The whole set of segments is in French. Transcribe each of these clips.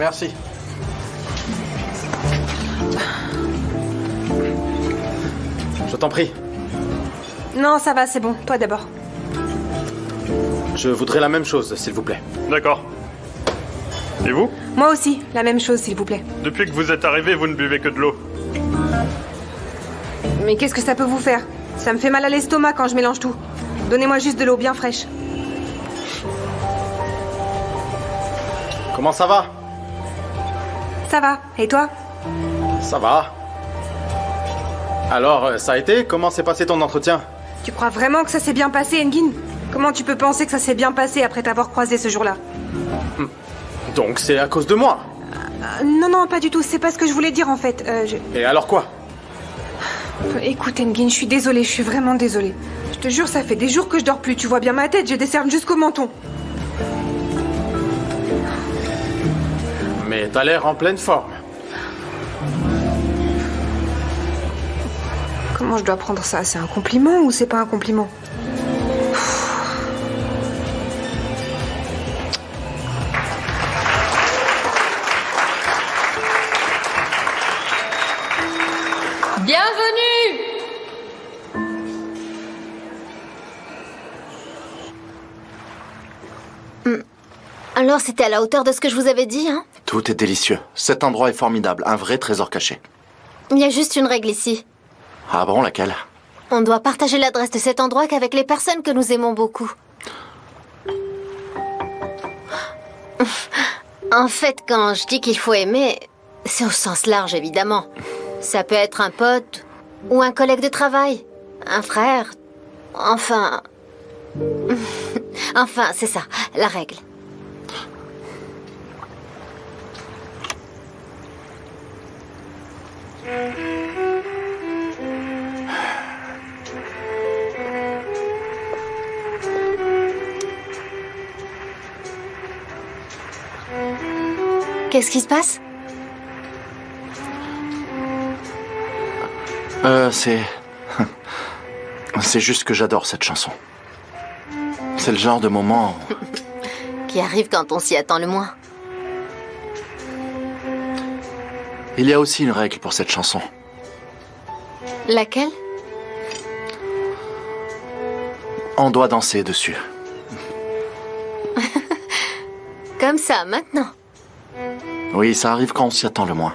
Merci. Je t'en prie. Non, ça va, c'est bon. Toi d'abord. Je voudrais la même chose, s'il vous plaît. D'accord. Et vous? Moi aussi, la même chose, s'il vous plaît. Depuis que vous êtes arrivé, vous ne buvez que de l'eau. Mais qu'est-ce que ça peut vous faire? Ça me fait mal à l'estomac quand je mélange tout. Donnez-moi juste de l'eau bien fraîche. Comment ça va? Ça va. Et toi? Ça va. Alors, ça a été? Comment s'est passé ton entretien? Tu crois vraiment que ça s'est bien passé, Engin? Comment tu peux penser que ça s'est bien passé après t'avoir croisé ce jour-là? Donc c'est à cause de moi? Non, pas du tout. C'est pas ce que je voulais dire, en fait. Et alors quoi? Écoute, Engin, je suis désolée. Je suis vraiment désolée. Je te jure, ça fait des jours que je dors plus. Tu vois bien ma tête. J'ai des cernes jusqu'au menton. Mais t'as l'air en pleine forme. Comment je dois prendre ça? C'est un compliment ou c'est pas un compliment? Bienvenue! Alors c'était à la hauteur de ce que je vous avais dit, hein? Tout est délicieux. Cet endroit est formidable, un vrai trésor caché. Il y a juste une règle ici. Ah bon, laquelle? On doit partager l'adresse de cet endroit qu'avec les personnes que nous aimons beaucoup. En fait, quand je dis qu'il faut aimer, c'est au sens large, évidemment. Ça peut être un pote ou un collègue de travail, un frère, enfin... Enfin, c'est ça, la règle. Qu'est-ce qui se passe? C'est juste que j'adore cette chanson. C'est le genre de moment... Qui arrive quand on s'y attend le moins. Il y a aussi une règle pour cette chanson. Laquelle? On doit danser dessus. Comme ça, maintenant. Oui, ça arrive quand on s'y attend le moins.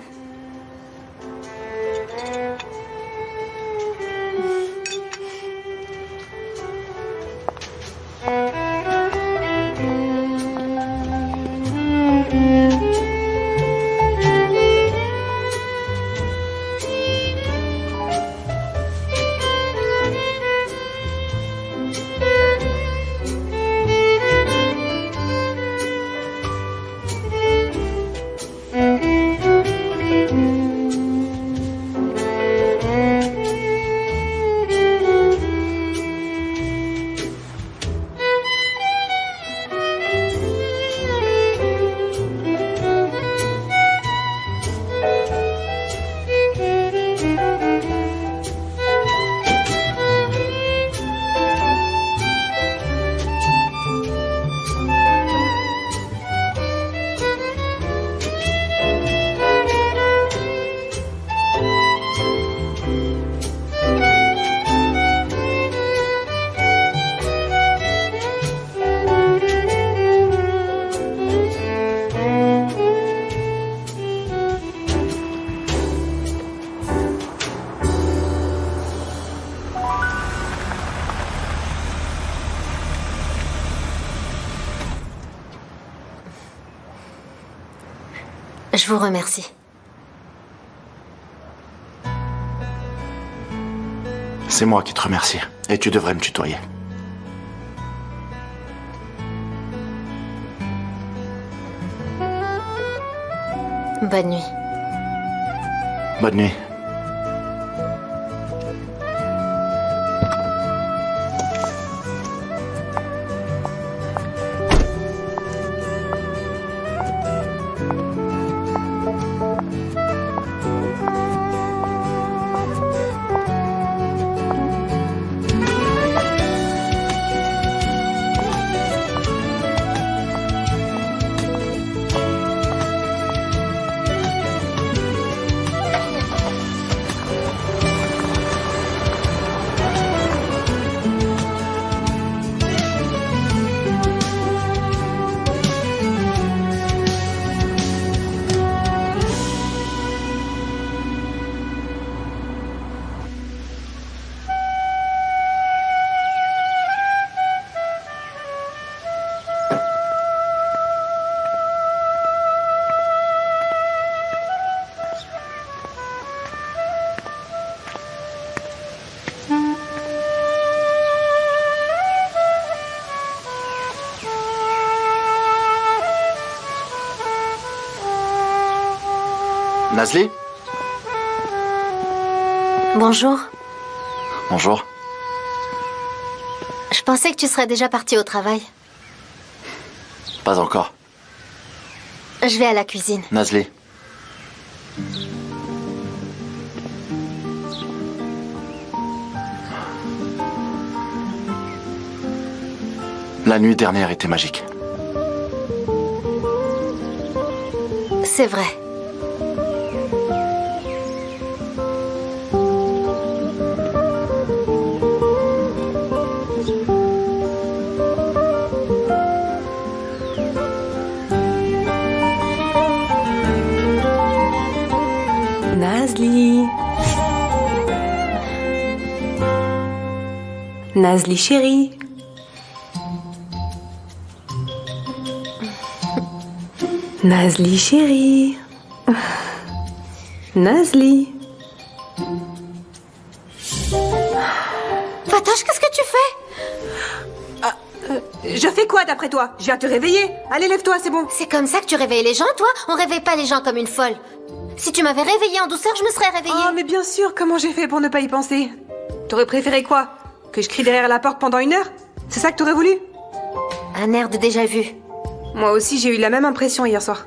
Je vous remercie. C'est moi qui te remercie. Et tu devrais me tutoyer. Bonne nuit. Bonne nuit. Nazli? Bonjour. Bonjour. Je pensais que tu serais déjà partie au travail. Pas encore. Je vais à la cuisine. Nazli. La nuit dernière était magique. C'est vrai. Nazli. Nazli chérie. Nazli chérie. Nazli. Fatoche, qu'est-ce que tu fais? Je fais quoi d'après toi? Je viens te réveiller. Allez, lève-toi, c'est bon. C'est comme ça que tu réveilles les gens, toi? On réveille pas les gens comme une folle. Si tu m'avais réveillée en douceur, je me serais réveillée. Oh, mais bien sûr, comment j'ai fait pour ne pas y penser? T'aurais préféré quoi? Que je crie derrière la porte pendant 1 heure? C'est ça que t'aurais voulu? Un air de déjà-vu. Moi aussi, j'ai eu la même impression hier soir.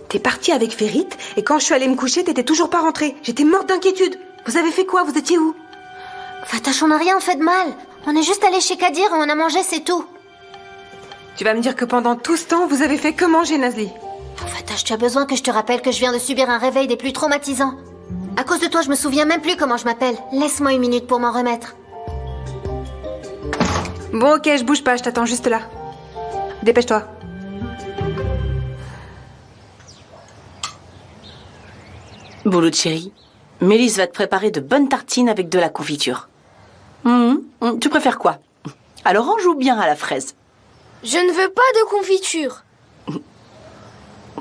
T'es partie avec Ferit, et quand je suis allée me coucher, t'étais toujours pas rentrée. J'étais morte d'inquiétude. Vous avez fait quoi? Vous étiez où? Fatoche, on n'a rien fait de mal. On est juste allé chez Kadir et on a mangé, c'est tout. Tu vas me dire que pendant tout ce temps, vous avez fait que manger, Nazli? Fatoche, tu as besoin que je te rappelle que je viens de subir un réveil des plus traumatisants. À cause de toi, je me souviens même plus comment je m'appelle. Laisse-moi 1 minute pour m'en remettre. Bon, ok, je bouge pas, je t'attends juste là. Dépêche-toi. Bouloud chérie, Mélisse va te préparer de bonnes tartines avec de la confiture. Tu préfères quoi? À l'orange ou bien à la fraise? Je ne veux pas de confiture.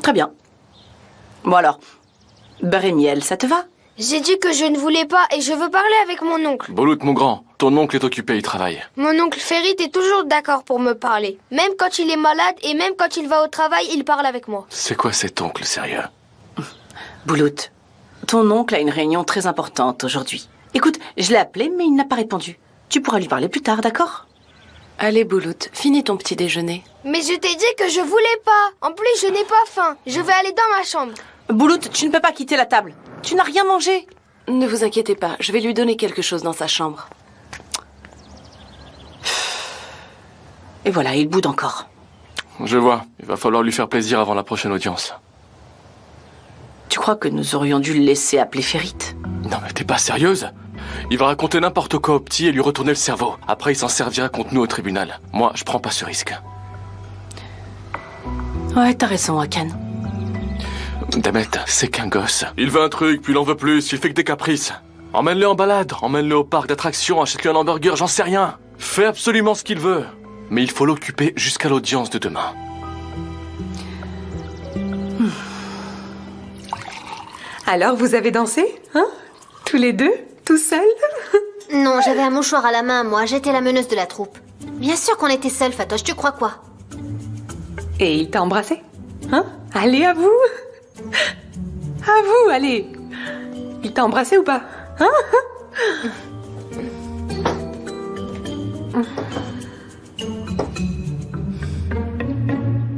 Très bien. Bon alors, beurre et miel, ça te va? J'ai dit que je ne voulais pas et je veux parler avec mon oncle. Bouloud, mon grand, ton oncle est occupé, il travaille. Mon oncle Ferit est toujours d'accord pour me parler. Même quand il est malade et même quand il va au travail, il parle avec moi. C'est quoi cet oncle, sérieux? Bouloud, ton oncle a une réunion très importante aujourd'hui. Écoute, je l'ai appelé, mais il n'a pas répondu. Tu pourras lui parler plus tard, d'accord? Allez, Bouloud, finis ton petit déjeuner. Mais je t'ai dit que je voulais pas. En plus, je n'ai pas faim. Je vais aller dans ma chambre. Bouloud, tu ne peux pas quitter la table. Tu n'as rien mangé. Ne vous inquiétez pas, je vais lui donner quelque chose dans sa chambre. Et voilà, il boude encore. Je vois, il va falloir lui faire plaisir avant la prochaine audience. Tu crois que nous aurions dû le laisser appeler Ferit? Non mais t'es pas sérieuse? Il va raconter n'importe quoi au petit et lui retourner le cerveau. Après, il s'en servira contre nous au tribunal. Moi, je prends pas ce risque. Ouais, t'as raison, Hakan. Demet, c'est qu'un gosse. Il veut un truc, puis il en veut plus, il fait que des caprices. Emmène-le en balade, emmène-le au parc d'attractions, achète-lui un hamburger, j'en sais rien. Fais absolument ce qu'il veut. Mais il faut l'occuper jusqu'à l'audience de demain. Alors, vous avez dansé? Hein? Tous les deux? Tout seuls? Non, j'avais un mouchoir à la main, moi. J'étais la meneuse de la troupe. Bien sûr qu'on était seuls, Fatoche. Tu crois quoi? Et il t'a embrassé? Hein? Allez, à vous! À vous, allez! Il t'a embrassé ou pas? Hein?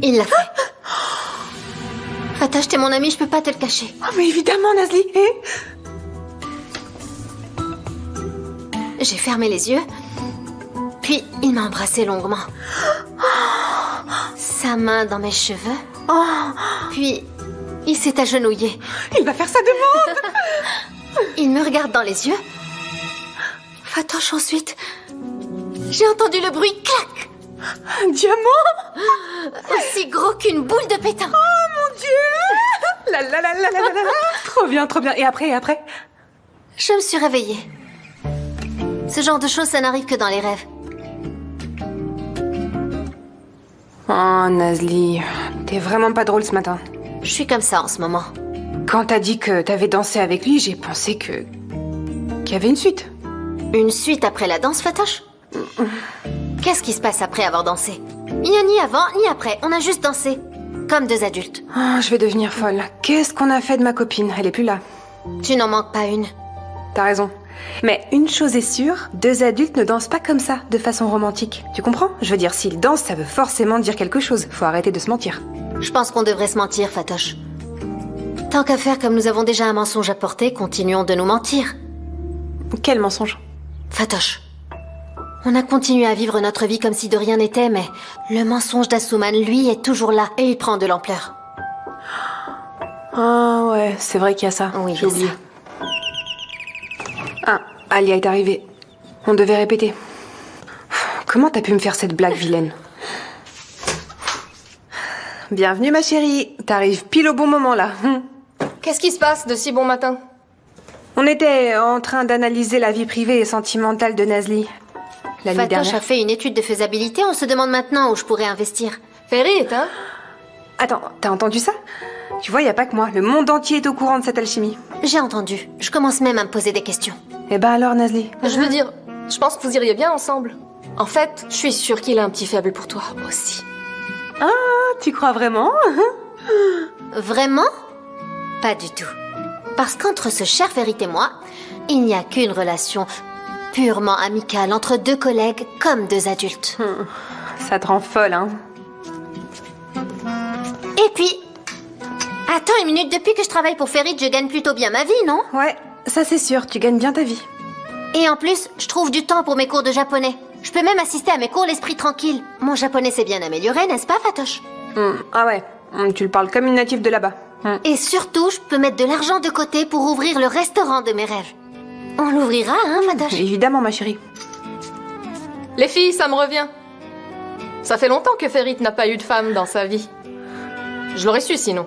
Il l'a fait. Fatoche, t'es mon ami, je peux pas te le cacher. Oh, mais évidemment, Nazli! J'ai fermé les yeux, puis il m'a embrassé longuement. Sa main dans mes cheveux, puis il s'est agenouillé. Il va faire sa demande! Il me regarde dans les yeux. Fatoche, ensuite, j'ai entendu le bruit clac. Un diamant! Aussi gros qu'une boule de pétanque. Oh mon Dieu! La la la la la la la! Trop bien, trop bien. Et après? Je me suis réveillée. Ce genre de choses, ça n'arrive que dans les rêves. Oh, Nazli, t'es vraiment pas drôle ce matin. Je suis comme ça en ce moment. Quand t'as dit que t'avais dansé avec lui, j'ai pensé qu'il y avait une suite. Une suite après la danse, Fatoche? Qu'est-ce qui se passe après avoir dansé? Il n'y a ni avant, ni après, on a juste dansé. comme deux adultes. Oh, je vais devenir folle. Qu'est-ce qu'on a fait de ma copine? Elle est plus là. Tu n'en manques pas une. T'as raison. Mais une chose est sûre, deux adultes ne dansent pas comme ça, de façon romantique. Tu comprends? Je veux dire, s'ils dansent, ça veut forcément dire quelque chose. Faut arrêter de se mentir. Je pense qu'on devrait se mentir, Fatoche. Tant qu'à faire, comme nous avons déjà un mensonge à porter, continuons de nous mentir. Quel mensonge? Fatoche, on a continué à vivre notre vie comme si de rien n'était, mais le mensonge d'Asuman, lui, est toujours là et il prend de l'ampleur. Ah ouais, c'est vrai qu'il y a ça. Oui, j'ai c'est oublié. ça. Ah, Alia est arrivée. On devait répéter. Comment t'as pu me faire cette blague vilaine? Bienvenue ma chérie. T'arrives pile au bon moment là. Qu'est-ce qui se passe de si bon matin? On était en train d'analyser la vie privée et sentimentale de Nazli. La nuit Fatoche dernière. a fait une étude de faisabilité, on se demande maintenant où je pourrais investir. Ferit, hein? Attends, t'as entendu ça? Tu vois, y a pas que moi. Le monde entier est au courant de cette alchimie. J'ai entendu. Je commence même à me poser des questions. Eh ben alors, Nazli. Je veux dire, je pense que vous iriez bien ensemble. En fait, je suis sûre qu'il a un petit faible pour toi aussi. Ah, tu crois vraiment? Vraiment? Pas du tout. Parce qu'entre ce cher Ferit et moi, il n'y a qu'une relation purement amicale entre deux collègues comme deux adultes. Ça te rend folle, hein? Et puis... Attends une minute, depuis que je travaille pour Ferit, je gagne plutôt bien ma vie, non? Ouais, ça c'est sûr, tu gagnes bien ta vie. Et en plus, je trouve du temps pour mes cours de japonais. Je peux même assister à mes cours l'esprit tranquille. Mon japonais s'est bien amélioré, n'est-ce pas, Fatoche? Ah ouais, tu le parles comme une native de là-bas. Et surtout, je peux mettre de l'argent de côté pour ouvrir le restaurant de mes rêves. On l'ouvrira, hein, Fatoche? Évidemment, ma chérie. Les filles, ça me revient. Ça fait longtemps que Ferit n'a pas eu de femme dans sa vie. Je l'aurais su sinon.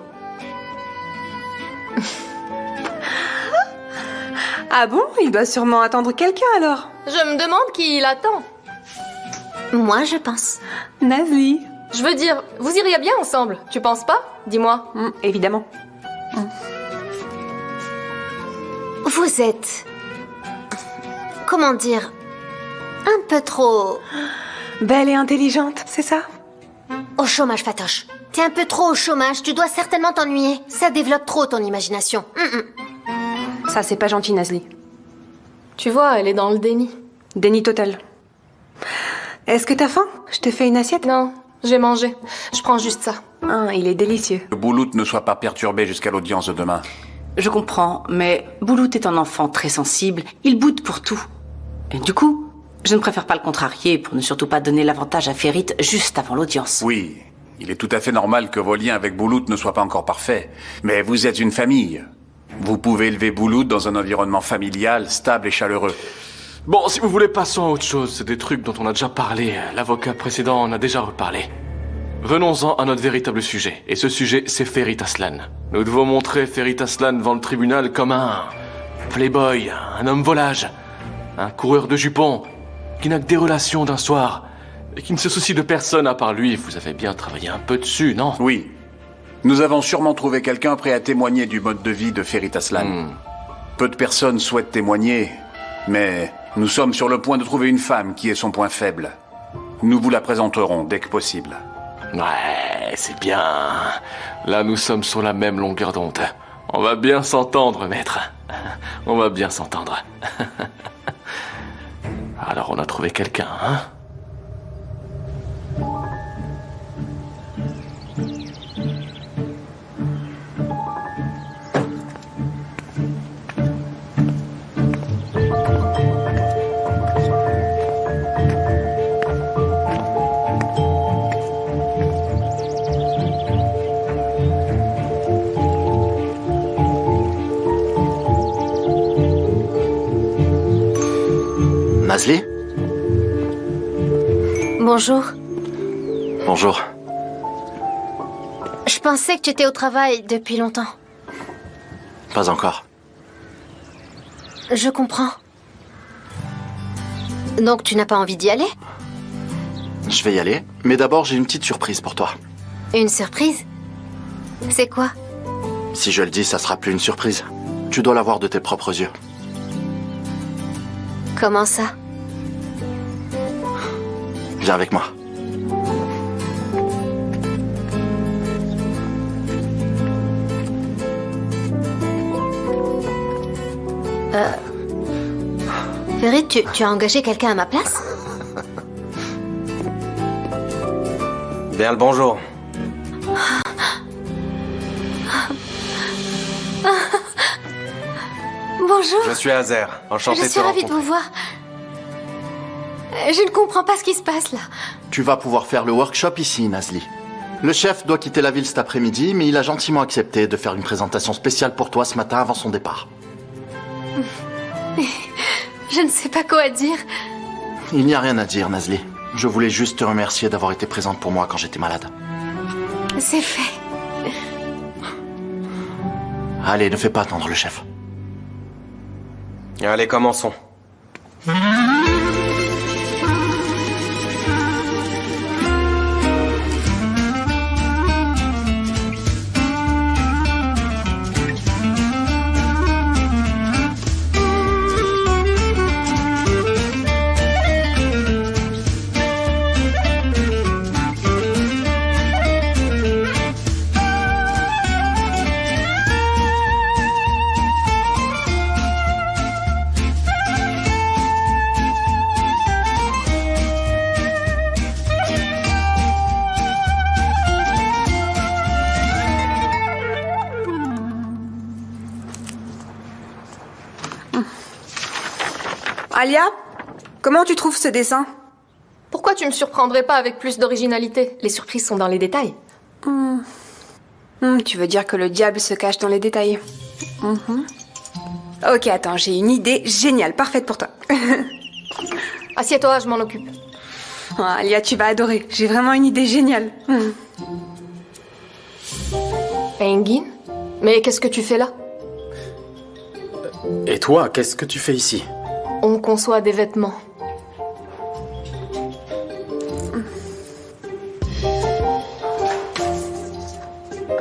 Ah bon? Il doit sûrement attendre quelqu'un alors. Je me demande qui il attend. Moi, je pense. Nazli. Je veux dire, vous iriez bien ensemble, tu penses pas? Dis-moi. Évidemment. Vous êtes... Comment dire? Un peu trop... Belle et intelligente, c'est ça? Au chômage, Fatoche. T'es un peu trop au chômage, tu dois certainement t'ennuyer. Ça développe trop ton imagination. Ça, c'est pas gentil, Nazli. Tu vois, elle est dans le déni. Déni total. Est-ce que t'as faim? Je te fais une assiette? Non, j'ai mangé. Je prends juste ça. Ah, il est délicieux. Que Boulout ne soit pas perturbé jusqu'à l'audience de demain. Je comprends, mais Boulout est un enfant très sensible. Il boude pour tout. Et du coup, je ne préfère pas le contrarier pour ne surtout pas donner l'avantage à Ferit juste avant l'audience. Oui, il est tout à fait normal que vos liens avec Boulout ne soient pas encore parfaits. Mais vous êtes une famille. Vous pouvez élever Boulout dans un environnement familial, stable et chaleureux. Bon, si vous voulez, passons à autre chose. C'est des trucs dont on a déjà parlé. L'avocat précédent en a déjà reparlé. Venons-en à notre véritable sujet. Et ce sujet, c'est Ferit Aslan. Nous devons montrer Ferit Aslan devant le tribunal comme un playboy, un homme volage, un coureur de jupons, qui n'a que des relations d'un soir, et qui ne se soucie de personne à part lui. Vous avez bien travaillé un peu dessus, non? Oui. Nous avons sûrement trouvé quelqu'un prêt à témoigner du mode de vie de Ferit Aslan. Peu de personnes souhaitent témoigner, mais nous sommes sur le point de trouver une femme qui est son point faible. Nous vous la présenterons dès que possible. Ouais, c'est bien. Là, nous sommes sur la même longueur d'onde. On va bien s'entendre, maître. On va bien s'entendre. Alors, on a trouvé quelqu'un, hein? Nazli? Bonjour. Bonjour. Je pensais que tu étais au travail depuis longtemps. Pas encore. Je comprends. Donc tu n'as pas envie d'y aller? Je vais y aller, mais d'abord j'ai une petite surprise pour toi. Une surprise? C'est quoi? Si je le dis, ça sera plus une surprise. Tu dois la voir de tes propres yeux. Comment ça? Viens avec moi. Ferit, tu as engagé quelqu'un à ma place? Bien le bonjour. Bonjour. Je suis Azer, enchanté Je de te suis ravie de rencontrer. vous voir. Je ne comprends pas ce qui se passe là. Tu vas pouvoir faire le workshop ici, Nazli. Le chef doit quitter la ville cet après-midi, mais il a gentiment accepté de faire une présentation spéciale pour toi ce matin avant son départ. Je ne sais pas quoi dire. Il n'y a rien à dire, Nazli. Je voulais juste te remercier d'avoir été présente pour moi quand j'étais malade. C'est fait. Allez, ne fais pas attendre le chef. Allez, commençons. Alia, comment tu trouves ce dessin? Pourquoi tu me surprendrais pas avec plus d'originalité? Les surprises sont dans les détails. Tu veux dire que le diable se cache dans les détails? Ok, attends, j'ai une idée géniale, parfaite pour toi. Assieds-toi, je m'en occupe. Oh, Alia, tu vas adorer. J'ai vraiment une idée géniale. Engin? Mais qu'est-ce que tu fais là? Et toi, qu'est-ce que tu fais ici? On conçoit des vêtements.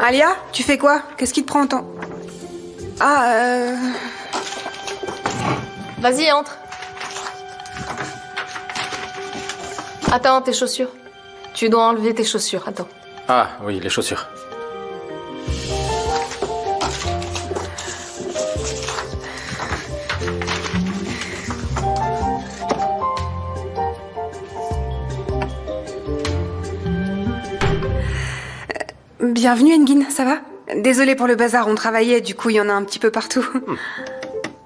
Alia, tu fais quoi? Qu'est-ce qui te prend autant? Vas-y, entre. Attends, tes chaussures. Tu dois enlever tes chaussures, attends. Ah, oui, les chaussures. Bienvenue Engin, ça va? Désolée pour le bazar, on travaillait, du coup il y en a un petit peu partout.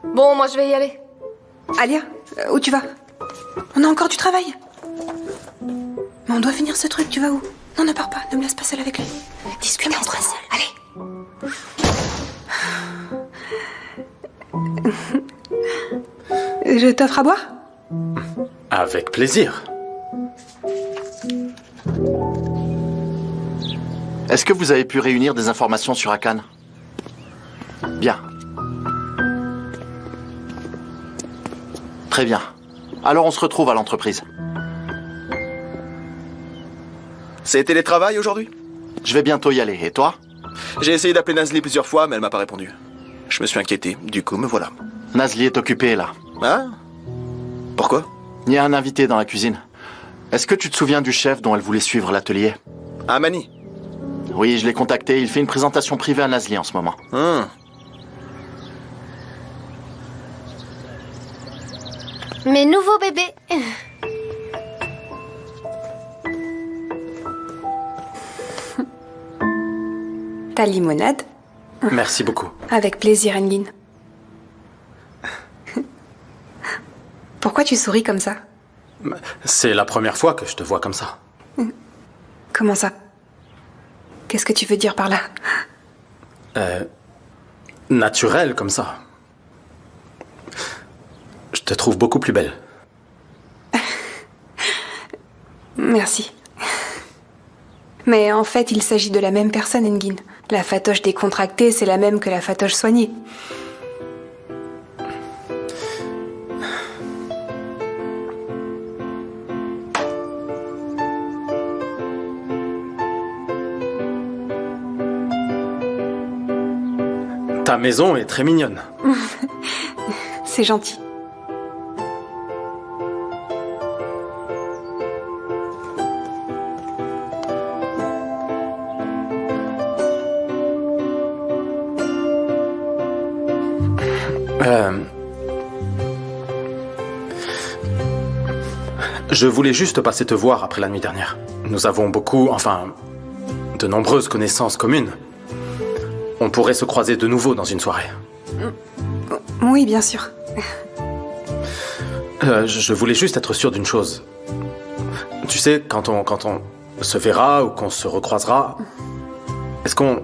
Bon, moi je vais y aller. Alia, où tu vas? On a encore du travail. Mais on doit finir ce truc, tu vas où? Non, ne pars pas, ne me laisse pas seule avec lui. Discutez entre nous, allez. Je t'offre à boire? Avec plaisir. Est-ce que vous avez pu réunir des informations sur Akan? Bien. Très bien. Alors on se retrouve à l'entreprise. C'est télétravail aujourd'hui? Je vais bientôt y aller. Et toi? J'ai essayé d'appeler Nazli plusieurs fois, mais elle m'a pas répondu. Je me suis inquiété. Du coup, me voilà. Nazli est occupée là. Ah? Pourquoi? Il y a un invité dans la cuisine. Est-ce que tu te souviens du chef dont elle voulait suivre l'atelier? Ah, Mani. Oui, je l'ai contacté. Il fait une présentation privée à Nazli en ce moment. Mes nouveaux bébés. Ta limonade? Merci beaucoup. Avec plaisir, Engin. Pourquoi tu souris comme ça? C'est la première fois que je te vois comme ça. Comment ça? Qu'est-ce que tu veux dire par là? Naturel comme ça. Je te trouve beaucoup plus belle. Merci. Mais en fait, il s'agit de la même personne, Engin. La Fatoche décontractée, c'est la même que la Fatoche soignée. Ta maison est très mignonne. C'est gentil. Je voulais juste passer te voir après la nuit dernière. Nous avons de nombreuses connaissances communes. On pourrait se croiser de nouveau dans une soirée. Oui, bien sûr. Je voulais juste être sûr d'une chose. Tu sais, quand on se verra ou qu'on se recroisera, est-ce qu'on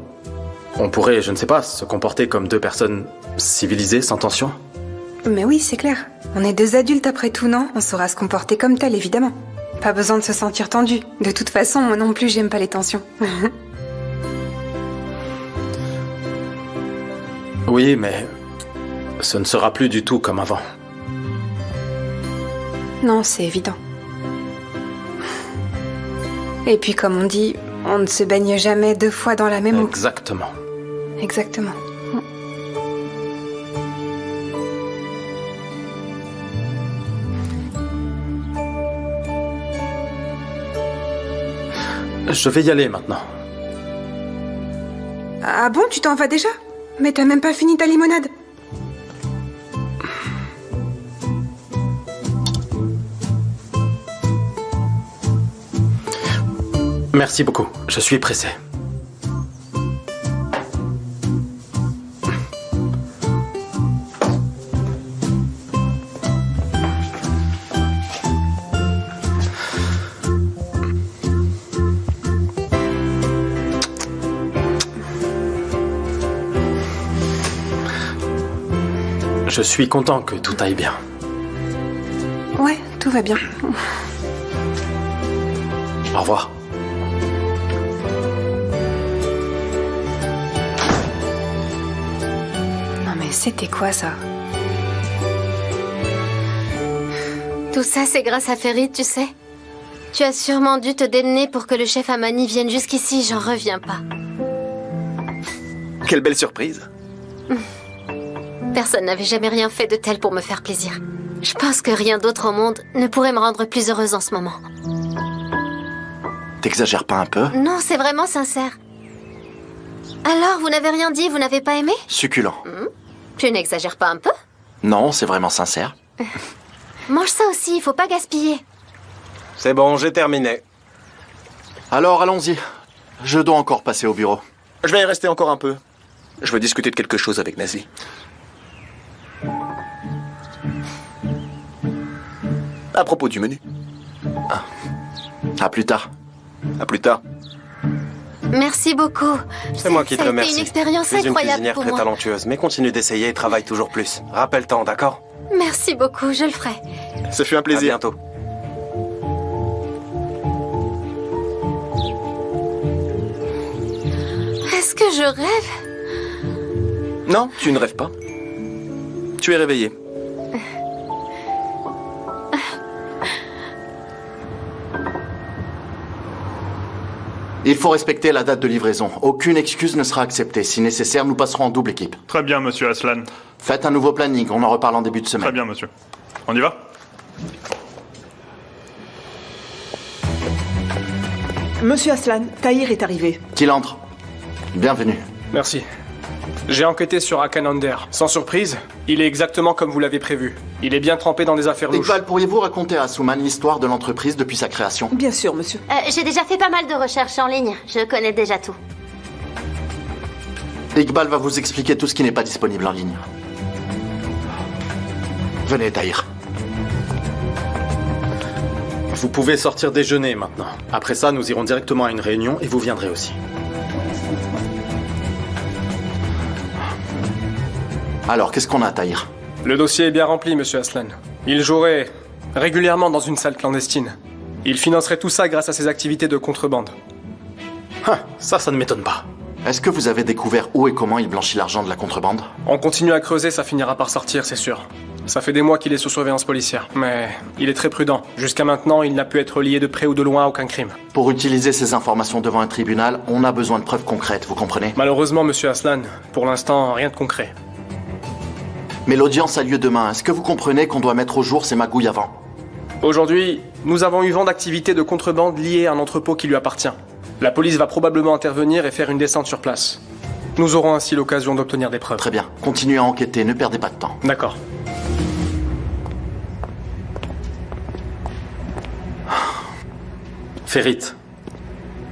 pourrait, je ne sais pas, se comporter comme deux personnes civilisées, sans tension? Mais oui, c'est clair. On est deux adultes après tout, non? On saura se comporter comme tel, évidemment. Pas besoin de se sentir tendu. De toute façon, moi non plus, j'aime pas les tensions. Oui, mais ce ne sera plus du tout comme avant. Non, c'est évident. Et puis, comme on dit, on ne se baigne jamais deux fois dans la même eau. Exactement. Exactement. Je vais y aller maintenant. Ah bon, tu t'en vas déjà? Mais t'as même pas fini ta limonade. Merci beaucoup, je suis pressé. Je suis content que tout aille bien. Ouais, tout va bien. Au revoir. Non mais c'était quoi ça? Tout ça, c'est grâce à Ferit, tu sais. Tu as sûrement dû te démener pour que le chef Amani vienne jusqu'ici, j'en reviens pas. Quelle belle surprise. Personne n'avait jamais rien fait de tel pour me faire plaisir. Je pense que rien d'autre au monde ne pourrait me rendre plus heureuse en ce moment. T'exagères pas un peu? Non, c'est vraiment sincère. Alors, vous n'avez rien dit, vous n'avez pas aimé? Succulent. Tu n'exagères pas un peu? Non, c'est vraiment sincère. Mange ça aussi, il faut pas gaspiller. C'est bon, j'ai terminé. Alors, allons-y. Je dois encore passer au bureau. Je vais y rester encore un peu. Je veux discuter de quelque chose avec Nazli. À propos du menu. À plus tard. À plus tard. Merci beaucoup. C'est moi qui te remercie. C'était une expérience Tu es une incroyable cuisinière pour très moi. talentueuse, mais continue d'essayer et travaille toujours plus. Rappelle-t'en, d'accord? Merci beaucoup, je le ferai. Ce fut un plaisir. À bientôt. Est-ce que je rêve? Non, tu ne rêves pas. Tu es réveillé. Il faut respecter la date de livraison. Aucune excuse ne sera acceptée. Si nécessaire, nous passerons en double équipe. Très bien, monsieur Aslan. Faites un nouveau planning. On en reparle en début de semaine. Très bien, monsieur. On y va? Monsieur Aslan, Tahir est arrivé. Qu'il entre. Bienvenue. Merci. J'ai enquêté sur Akanander. Sans surprise, il est exactement comme vous l'avez prévu. Il est bien trempé dans des affaires louches. Iqbal, pourriez-vous raconter à Souman l'histoire de l'entreprise depuis sa création? Bien sûr, monsieur. J'ai déjà fait pas mal de recherches en ligne. Je connais déjà tout. Iqbal va vous expliquer tout ce qui n'est pas disponible en ligne. Venez, Tahir. Vous pouvez sortir déjeuner maintenant. Après ça, nous irons directement à une réunion et vous viendrez aussi. Alors, qu'est-ce qu'on a, Tahir? Le dossier est bien rempli, monsieur Aslan. Il jouerait régulièrement dans une salle clandestine. Il financerait tout ça grâce à ses activités de contrebande. Ça ne m'étonne pas. Est-ce que vous avez découvert où et comment il blanchit l'argent de la contrebande? On continue à creuser, ça finira par sortir, c'est sûr. Ça fait des mois qu'il est sous surveillance policière, mais il est très prudent. Jusqu'à maintenant, il n'a pu être lié de près ou de loin à aucun crime. Pour utiliser ces informations devant un tribunal, on a besoin de preuves concrètes, vous comprenez? Malheureusement, monsieur Aslan, pour l'instant, rien de concret. Mais l'audience a lieu demain. Est-ce que vous comprenez qu'on doit mettre au jour ces magouilles avant? Aujourd'hui, nous avons eu vent d'activités de contrebande liées à un entrepôt qui lui appartient. La police va probablement intervenir et faire une descente sur place. Nous aurons ainsi l'occasion d'obtenir des preuves. Très bien. Continuez à enquêter, ne perdez pas de temps. D'accord. Ferit,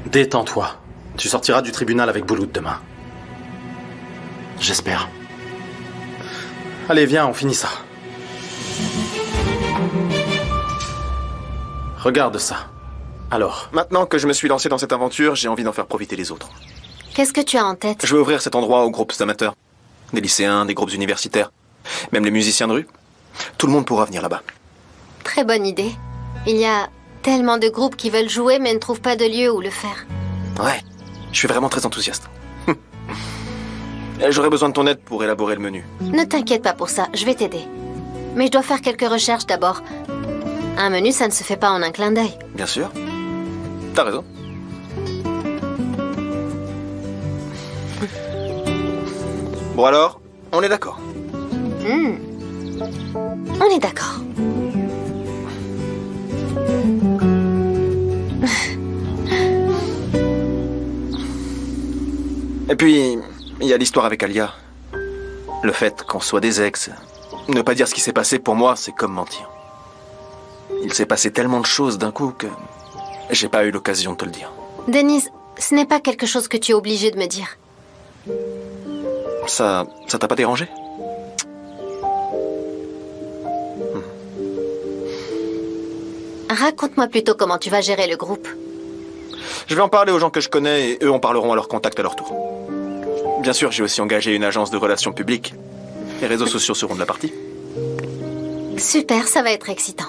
détends-toi. Tu sortiras du tribunal avec Boulout demain. J'espère. Allez, viens, on finit ça. Regarde ça. Alors, maintenant que je me suis lancé dans cette aventure, j'ai envie d'en faire profiter les autres. Qu'est-ce que tu as en tête? Je veux ouvrir cet endroit aux groupes amateurs. Des lycéens, des groupes universitaires. Même les musiciens de rue. Tout le monde pourra venir là-bas. Très bonne idée. Il y a tellement de groupes qui veulent jouer mais ne trouvent pas de lieu où le faire. Ouais, je suis vraiment très enthousiaste. J'aurais besoin de ton aide pour élaborer le menu. Ne t'inquiète pas pour ça, je vais t'aider. Mais je dois faire quelques recherches d'abord. Un menu, ça ne se fait pas en un clin d'œil. Bien sûr. T'as raison. Bon alors, on est d'accord. On est d'accord. Et puis, il y a l'histoire avec Alia. Le fait qu'on soit des ex. Ne pas dire ce qui s'est passé pour moi, c'est comme mentir. Il s'est passé tellement de choses d'un coup que j'ai pas eu l'occasion de te le dire. Denise, ce n'est pas quelque chose que tu es obligée de me dire. Ça t'a pas dérangé? Raconte-moi plutôt comment tu vas gérer le groupe. Je vais en parler aux gens que je connais et eux en parleront à leurs contacts à leur tour. Bien sûr, j'ai aussi engagé une agence de relations publiques. Les réseaux sociaux seront de la partie. Super, ça va être excitant.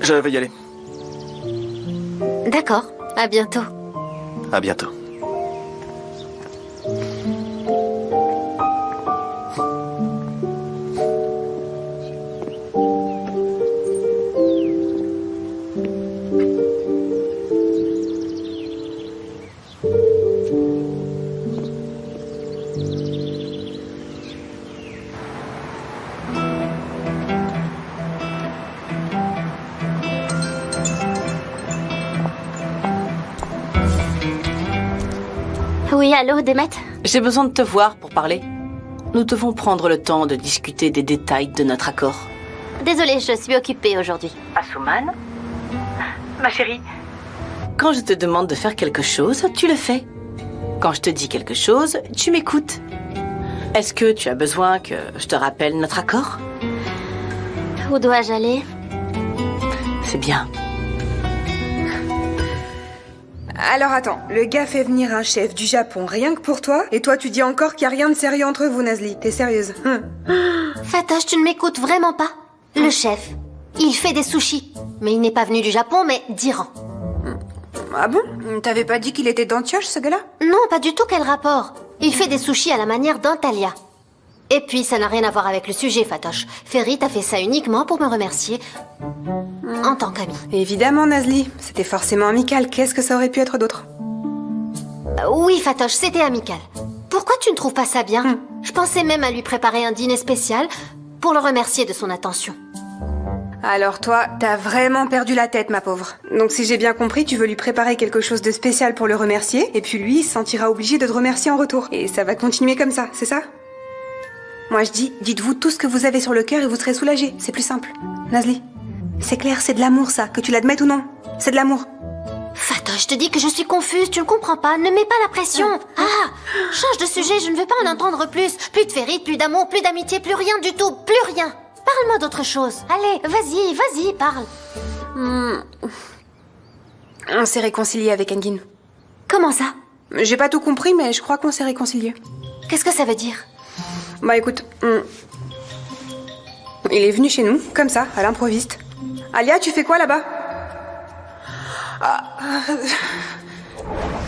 Je vais y aller. D'accord, à bientôt. À bientôt. Oui, allô, Demet? J'ai besoin de te voir pour parler. Nous devons prendre le temps de discuter des détails de notre accord. Désolée, je suis occupée aujourd'hui. Assouman? Ma chérie, quand je te demande de faire quelque chose, tu le fais. Quand je te dis quelque chose, tu m'écoutes. Est-ce que tu as besoin que je te rappelle notre accord? Où dois-je aller? C'est bien. Alors attends, le gars fait venir un chef du Japon rien que pour toi, et toi tu dis encore qu'il n'y a rien de sérieux entre vous, Nazli. T'es sérieuse? Fatoche, tu ne m'écoutes vraiment pas? Le chef, il fait des sushis. Mais il n'est pas venu du Japon, mais d'Iran. Ah bon? T'avais pas dit qu'il était d'Antioche, ce gars-là? Non, pas du tout, quel rapport? Il fait des sushis à la manière d'Antalya. Et puis, ça n'a rien à voir avec le sujet, Fatoche. Ferit a fait ça uniquement pour me remercier en tant qu'ami. Évidemment, Nazli. C'était forcément amical. Qu'est-ce que ça aurait pu être d'autre? Oui, Fatoche, c'était amical. Pourquoi tu ne trouves pas ça bien? Je pensais même à lui préparer un dîner spécial pour le remercier de son attention. Alors toi, t'as vraiment perdu la tête, ma pauvre. Donc si j'ai bien compris, tu veux lui préparer quelque chose de spécial pour le remercier, et puis lui, il se sentira obligé de te remercier en retour. Et ça va continuer comme ça, c'est ça? Moi je dis, dites-vous tout ce que vous avez sur le cœur et vous serez soulagés. C'est plus simple. Nazli, c'est clair, c'est de l'amour ça, que tu l'admettes ou non. C'est de l'amour. Fatoche, je te dis que je suis confuse, tu ne comprends pas, ne mets pas la pression. Ah, change de sujet, je ne veux pas en entendre plus. Plus de Ferit, plus d'amour, plus d'amitié, plus rien du tout, plus rien. Parle-moi d'autre chose. Allez, vas-y, parle. On s'est réconciliés avec Engin. Comment ça? J'ai pas tout compris, mais je crois qu'on s'est réconciliés. Qu'est-ce que ça veut dire? Bah écoute, il est venu chez nous, comme ça, à l'improviste. Alia, tu fais quoi là-bas?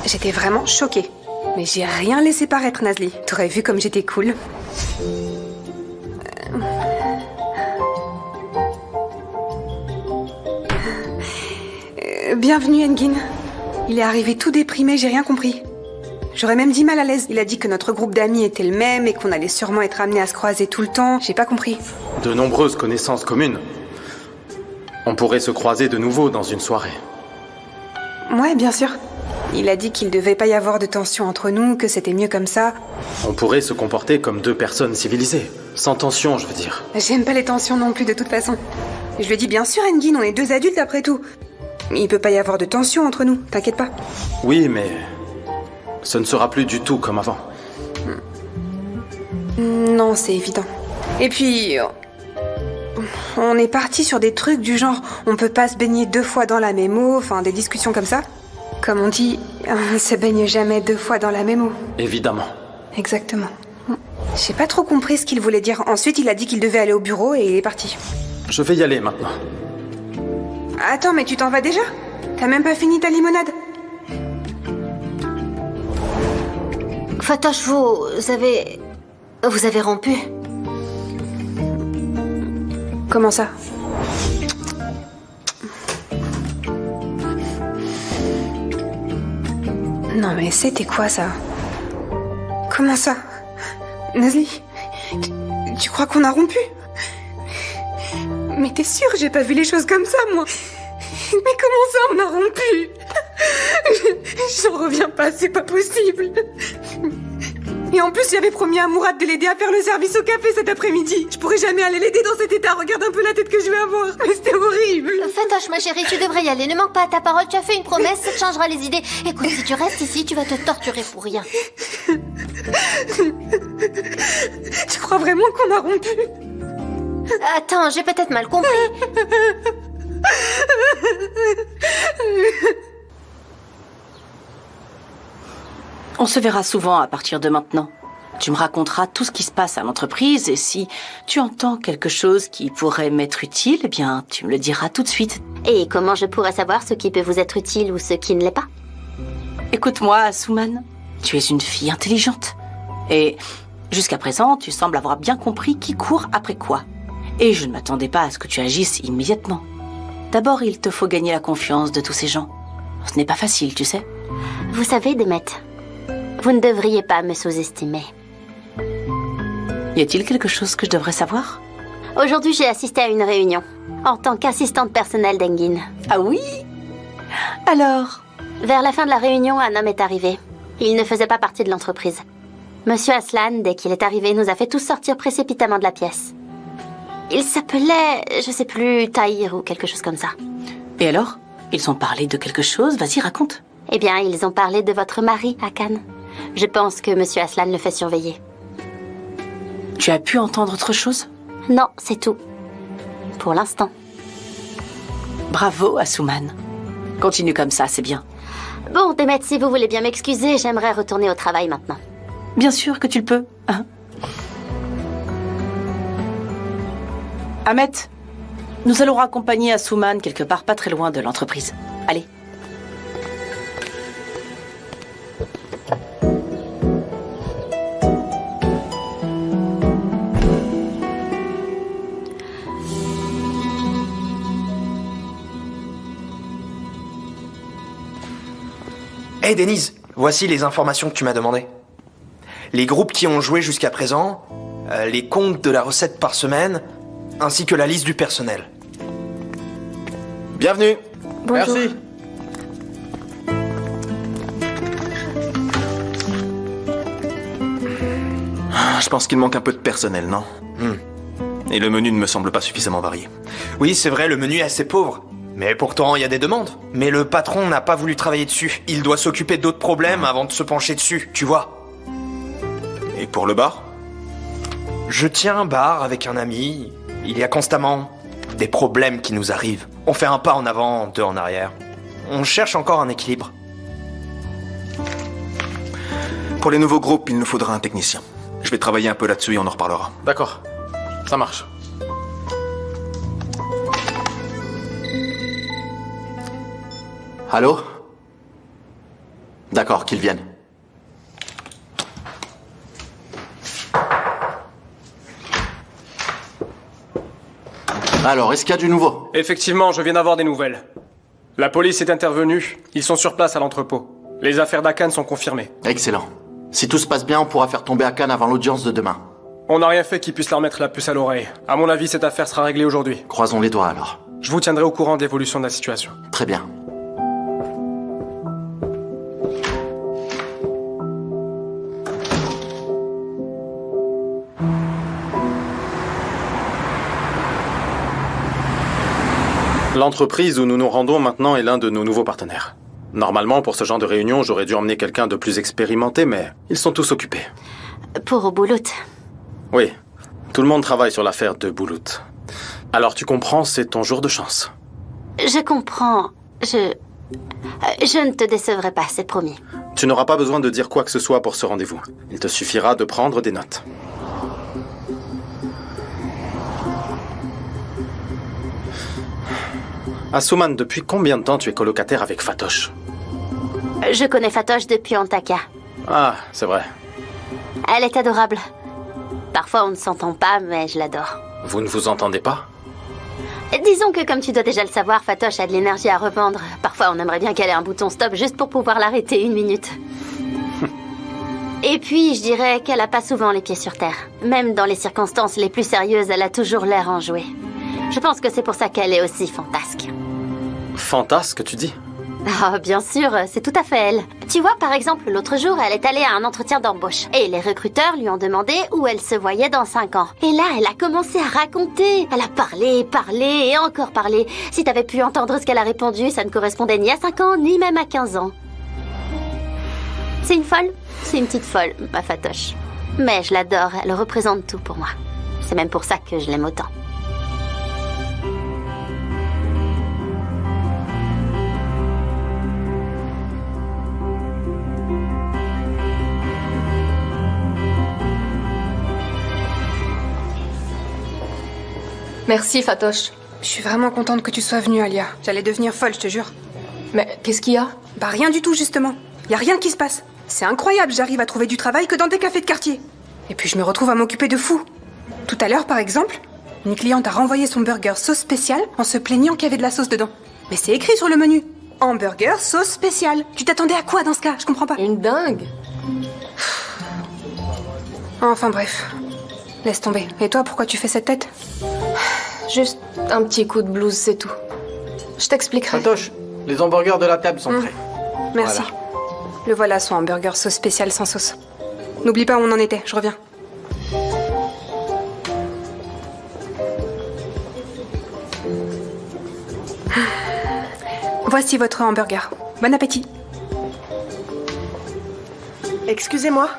J'étais vraiment choquée. Mais j'ai rien laissé paraître, Nazli. T'aurais vu comme j'étais cool. Bienvenue, Engin. Il est arrivé tout déprimé, j'ai rien compris. J'aurais même dit mal à l'aise. Il a dit que notre groupe d'amis était le même et qu'on allait sûrement être amenés à se croiser tout le temps. J'ai pas compris. De nombreuses connaissances communes. On pourrait se croiser de nouveau dans une soirée. Ouais, bien sûr. Il a dit qu'il devait pas y avoir de tension entre nous, que c'était mieux comme ça. On pourrait se comporter comme deux personnes civilisées. Sans tension, je veux dire. J'aime pas les tensions non plus, de toute façon. Je lui ai dit, bien sûr, Engin, on est 2 adultes après tout. Il peut pas y avoir de tension entre nous, t'inquiète pas. Oui, mais ce ne sera plus du tout comme avant. Non, c'est évident. Et puis, on est parti sur des trucs du genre, on peut pas se baigner 2 fois dans la même eau, enfin des discussions comme ça. Comme on dit, on ne se baigne jamais 2 fois dans la même eau. Évidemment. Exactement. J'ai pas trop compris ce qu'il voulait dire. Ensuite, il a dit qu'il devait aller au bureau et il est parti. Je vais y aller maintenant. Attends, mais tu t'en vas déjà? T'as même pas fini ta limonade? Fatoche, vous avez rompu? Comment ça? Non mais c'était quoi ça? Comment ça? Nazli, tu crois qu'on a rompu? Mais t'es sûre, j'ai pas vu les choses comme ça, moi. Mais comment ça, on a rompu? J'en reviens pas, c'est pas possible. Et en plus, j'avais promis à Mourad de l'aider à faire le service au café cet après-midi. Je pourrais jamais aller l'aider dans cet état, regarde un peu la tête que je vais avoir. Mais c'était horrible. Fatoche, ma chérie, tu devrais y aller, ne manque pas à ta parole, tu as fait une promesse, ça te changera les idées. Écoute, si tu restes ici, tu vas te torturer pour rien. Tu crois vraiment qu'on a rompu? Attends, j'ai peut-être mal compris. On se verra souvent à partir de maintenant. Tu me raconteras tout ce qui se passe à l'entreprise et si tu entends quelque chose qui pourrait m'être utile, eh bien, tu me le diras tout de suite. Et comment je pourrais savoir ce qui peut vous être utile ou ce qui ne l'est pas? Écoute-moi, Asuman, tu es une fille intelligente. Et jusqu'à présent, tu sembles avoir bien compris qui court après quoi. Et je ne m'attendais pas à ce que tu agisses immédiatement. D'abord, il te faut gagner la confiance de tous ces gens. Ce n'est pas facile, tu sais. Vous savez, Demet, vous ne devriez pas me sous-estimer. Y a-t-il quelque chose que je devrais savoir? Aujourd'hui, j'ai assisté à une réunion, en tant qu'assistante personnelle d'Engin. Ah oui? Alors? Vers la fin de la réunion, un homme est arrivé. Il ne faisait pas partie de l'entreprise. Monsieur Aslan, dès qu'il est arrivé, nous a fait tous sortir précipitamment de la pièce. Il s'appelait, je sais plus, Tahir ou quelque chose comme ça. Et alors? Ils ont parlé de quelque chose? Vas-y, raconte. Eh bien, ils ont parlé de votre mari, Hakan. Je pense que Monsieur Aslan le fait surveiller. Tu as pu entendre autre chose? Non, c'est tout. Pour l'instant. Bravo, Asuman. Continue comme ça, c'est bien. Bon, Demet, si vous voulez bien m'excuser, j'aimerais retourner au travail maintenant. Bien sûr que tu le peux. Hein? Ahmet, nous allons raccompagner Asuman quelque part pas très loin de l'entreprise. Allez. Hé Denise, voici les informations que tu m'as demandées. Les groupes qui ont joué jusqu'à présent, les comptes de la recette par semaine, ainsi que la liste du personnel. Bienvenue. Bonjour. Merci. Je pense qu'il manque un peu de personnel, non? Et le menu ne me semble pas suffisamment varié. Oui, c'est vrai, le menu est assez pauvre. Mais pourtant, il y a des demandes. Mais le patron n'a pas voulu travailler dessus. Il doit s'occuper d'autres problèmes avant de se pencher dessus, tu vois. Et pour le bar? Je tiens un bar avec un ami. Il y a constamment des problèmes qui nous arrivent. On fait un pas en avant, 2 en arrière. On cherche encore un équilibre. Pour les nouveaux groupes, il nous faudra un technicien. Je vais travailler un peu là-dessus et on en reparlera. D'accord, ça marche. Allô? D'accord, qu'ils viennent. Alors, est-ce qu'il y a du nouveau? Effectivement, je viens d'avoir des nouvelles. La police est intervenue, ils sont sur place à l'entrepôt. Les affaires d'Hakan sont confirmées. Excellent. Si tout se passe bien, on pourra faire tomber Hakan avant l'audience de demain. On n'a rien fait qui puisse leur mettre la puce à l'oreille. À mon avis, cette affaire sera réglée aujourd'hui. Croisons les doigts alors. Je vous tiendrai au courant de l'évolution de la situation. Très bien. L'entreprise où nous nous rendons maintenant est l'un de nos nouveaux partenaires. Normalement, pour ce genre de réunion, j'aurais dû emmener quelqu'un de plus expérimenté, mais ils sont tous occupés. Pour Boulout. Oui, tout le monde travaille sur l'affaire de Boulout. Alors tu comprends, c'est ton jour de chance. Je comprends. Je ne te décevrai pas, c'est promis. Tu n'auras pas besoin de dire quoi que ce soit pour ce rendez-vous. Il te suffira de prendre des notes. Asuman, depuis combien de temps tu es colocataire avec Fatosh? Je connais Fatosh depuis Antaka. Ah, c'est vrai. Elle est adorable. Parfois on ne s'entend pas, mais je l'adore. Vous ne vous entendez pas? Disons que comme tu dois déjà le savoir, Fatosh a de l'énergie à revendre. Parfois on aimerait bien qu'elle ait un bouton stop juste pour pouvoir l'arrêter 1 minute. Et puis je dirais qu'elle a pas souvent les pieds sur terre. Même dans les circonstances les plus sérieuses, elle a toujours l'air enjouée. Je pense que c'est pour ça qu'elle est aussi fantasque. Fantasque, tu dis? Oh, bien sûr, c'est tout à fait elle. Tu vois, par exemple, l'autre jour, elle est allée à un entretien d'embauche. Et les recruteurs lui ont demandé où elle se voyait dans 5 ans. Et là, elle a commencé à raconter. Elle a parlé et encore parlé. Si t'avais pu entendre ce qu'elle a répondu, ça ne correspondait ni à 5 ans, ni même à 15 ans. C'est une folle. C'est une petite folle, ma Fatosh. Mais je l'adore, elle représente tout pour moi. C'est même pour ça que je l'aime autant. Merci, Fatosh. Je suis vraiment contente que tu sois venue, Alia. J'allais devenir folle, je te jure. Mais qu'est-ce qu'il y a? Bah rien du tout, justement. Y a rien qui se passe. C'est incroyable, j'arrive à trouver du travail que dans des cafés de quartier. Et puis je me retrouve à m'occuper de fous. Tout à l'heure, par exemple, une cliente a renvoyé son burger sauce spéciale en se plaignant qu'il y avait de la sauce dedans. Mais c'est écrit sur le menu. Hamburger sauce spéciale. Tu t'attendais à quoi dans ce cas? Je comprends pas. Une dingue. Enfin bref. Laisse tomber. Et toi, pourquoi tu fais cette tête? Juste un petit coup de blues, c'est tout. Je t'expliquerai. Fatosh, les hamburgers de la table sont prêts. Merci. Voilà. Le voilà, son hamburger sauce spéciale sans sauce. N'oublie pas où on en était, je reviens. Voici votre hamburger. Bon appétit. Excusez-moi.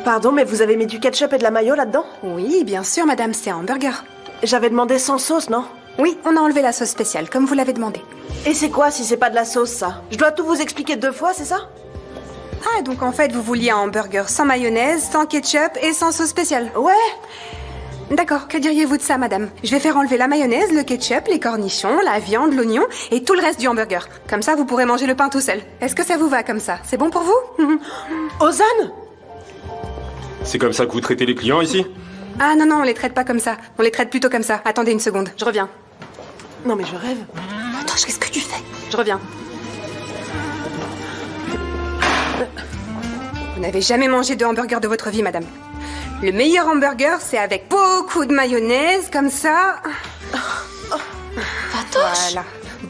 Pardon, mais vous avez mis du ketchup et de la mayo là-dedans? Oui, bien sûr, madame, c'est un hamburger. J'avais demandé sans sauce, non? Oui, on a enlevé la sauce spéciale, comme vous l'avez demandé. Et c'est quoi si c'est pas de la sauce, ça? Je dois tout vous expliquer 2 fois, c'est ça? Ah, donc en fait, vous vouliez un hamburger sans mayonnaise, sans ketchup et sans sauce spéciale? Ouais. D'accord, que diriez-vous de ça, madame? Je vais faire enlever la mayonnaise, le ketchup, les cornichons, la viande, l'oignon et tout le reste du hamburger. Comme ça, vous pourrez manger le pain tout seul. Est-ce que ça vous va comme ça? C'est bon pour vous? Ozan! C'est comme ça que vous traitez les clients ici? Ah non, non, on les traite pas comme ça. On les traite plutôt comme ça. Attendez une seconde, je reviens. Non mais je rêve. Attends, qu'est-ce que tu fais? Je reviens. Vous n'avez jamais mangé de hamburger de votre vie, madame. Le meilleur hamburger, c'est avec beaucoup de mayonnaise, comme ça. Fatosh! Voilà.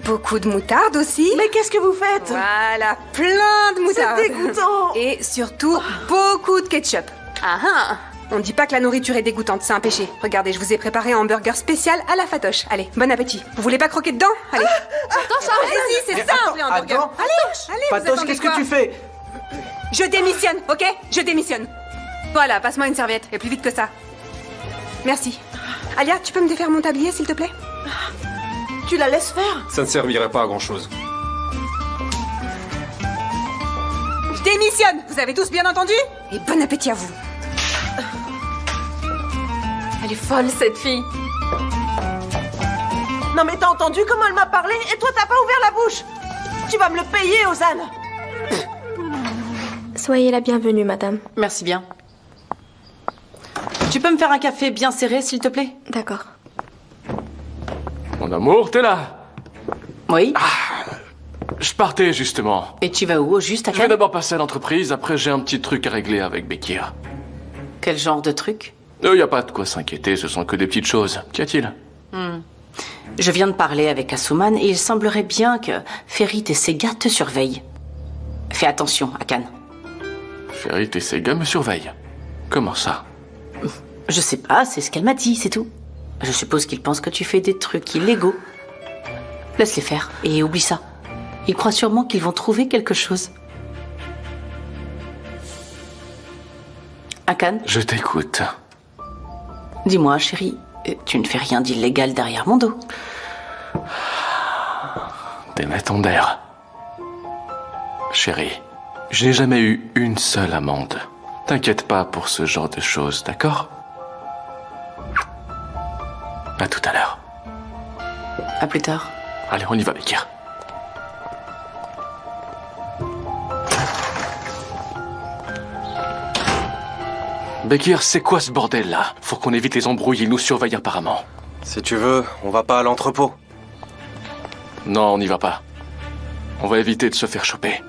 Beaucoup de moutarde aussi. Mais qu'est-ce que vous faites? Voilà, plein de moutarde. C'est dégoûtant. Et surtout, beaucoup de ketchup. Ah ah! On dit pas que la nourriture est dégoûtante, c'est un péché. Regardez, je vous ai préparé un hamburger spécial à la Fatosh. Allez, bon appétit. Vous voulez pas croquer dedans? Allez. Fatosh, allez-y, c'est simple, un hamburger. Attends. Allez, vous Fatosh, attendez qu'est-ce quoi? que tu fais? Je démissionne, ok? Je démissionne. Voilà, passe-moi une serviette, et plus vite que ça. Merci. Alia, tu peux me défaire mon tablier, s'il te plaît? Tu la laisses faire? Ça ne servirait pas à grand-chose. Je démissionne. Vous avez tous bien entendu? Et bon appétit à vous. Elle est folle, cette fille. Non mais t'as entendu comment elle m'a parlé? Et toi t'as pas ouvert la bouche? Tu vas me le payer, Ozan! Soyez la bienvenue, madame. Merci bien. Tu peux me faire un café bien serré, s'il te plaît? D'accord. Mon amour, t'es là? Oui. Je partais, justement. Et tu vas où, au juste, à Je vais d'abord passer à l'entreprise, après j'ai un petit truc à régler avec Bekir. Quel genre de truc? Y a pas de quoi s'inquiéter, ce sont que des petites choses. Qu'y a-t-il? Je viens de parler avec Asuman et il semblerait bien que Ferit et ses gars te surveillent. Fais attention, Akan. Ferit et ses gars me surveillent. Comment ça? Je sais pas, c'est ce qu'elle m'a dit, c'est tout. Je suppose qu'ils pensent que tu fais des trucs illégaux. Laisse-les faire et oublie ça. Ils croient sûrement qu'ils vont trouver quelque chose. Akan? Je t'écoute. Dis-moi, chérie, tu ne fais rien d'illégal derrière mon dos. Démets ton d'air. Chérie, je n'ai jamais eu une seule amende. T'inquiète pas pour ce genre de choses, d'accord? À tout à l'heure. À plus tard. Allez, on y va, Bekir. Bekir, c'est quoi ce bordel-là? Faut qu'on évite les embrouilles, ils nous surveillent apparemment. Si tu veux, on va pas à l'entrepôt. Non, on n'y va pas. On va éviter de se faire choper.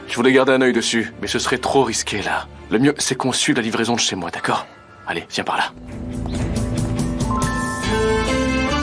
Je voulais garder un œil dessus, mais ce serait trop risqué là. Le mieux, c'est qu'on suive la livraison de chez moi, d'accord? Allez, viens par là.